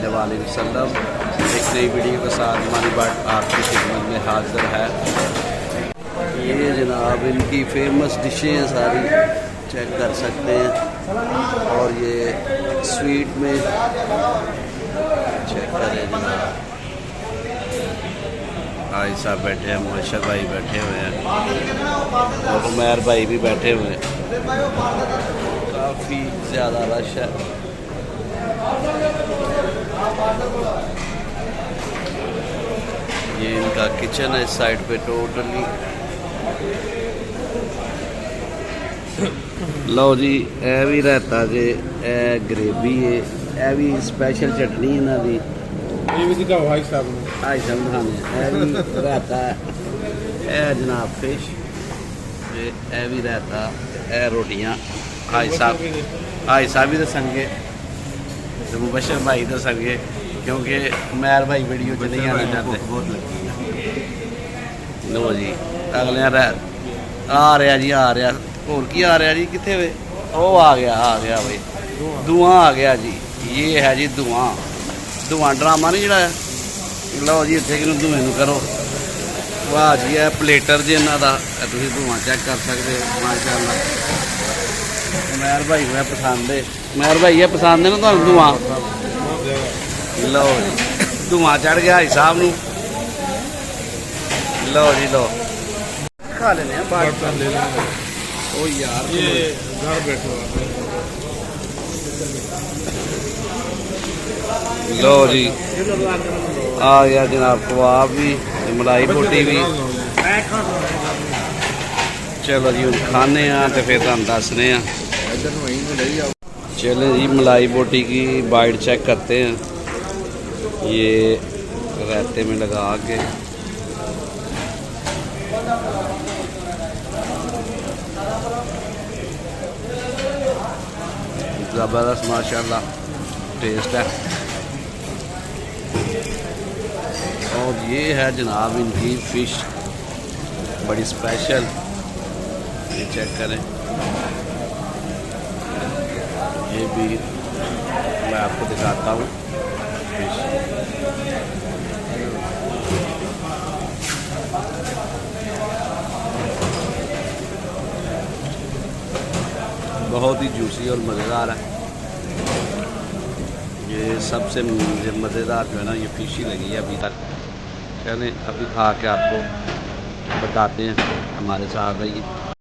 वसल्लम। एक नई वीडियो के साथ हमारी बात आपकी खिदमत में हाजिर है। ये जनाब इनकी फेमस डिशें हैं, सारी चेक कर सकते हैं। और ये स्वीट में चेक करें जनाब, भाई साहब बैठे हैं, माशा भाई बैठे हुए हैं और उमैर भाई भी बैठे हुए हैं। काफ़ी ज़्यादा रश है। ये इनका किचन है इस साइड पे टोटली। लो जी, ए भी रहता जे, ए ग्रेवी है, ए भी स्पेशल चटनी इन्हों की। भाई साहब खाने रहता है जनाब फिश, ए भी रहता है रोटियाँ। भाई साहब भी दसेंगे, मुबशर भाई दसेंगे, क्योंकि मैर भाई वीडियो च नहीं आना चाहते। बहुत लगी लो जी, अगले आ रहा जी, आ रहा और की आ रहा जी, कितने वे ओ आ गया भाई, धुआं आ गया जी। ये है जी धुआं ड्रामा नहीं जड़ा। लो जी इतने कि धुएं करो। वाह जी, है प्लेटर जी इन्हों का, तुम धुआं चेक कर सकते हो माशाअल्लाह। मैर भाई को पसंद है, मैर भाई है पसंद है ना तुम धुआं। लो जी धुआं चढ़ गया भाई साहब नू। लो जी लो खा लेने ओ यार, ये घर बैठो। लो जी आ गया जनाब कबाब भी, मलाई बोटी भी। चलो जी हम खाने तो फिर तुम दसने। चलो जी मलाई बोटी की बाइट चेक करते हैं। ये रायते में लगा के ज़बरदस्त माशाल्लाह टेस्ट है। और ये है जनाब इनकी फ़िश, बड़ी स्पेशल। ये चेक करें, ये भी मैं आपको दिखाता हूँ फिश। बहुत ही जूसी और मज़ेदार है। ये सबसे मुझे मज़ेदार जो है ना, ये फ़िश ही लगी है अभी तक। चलें अभी खा के आपको बताते हैं, हमारे साथ रहिए।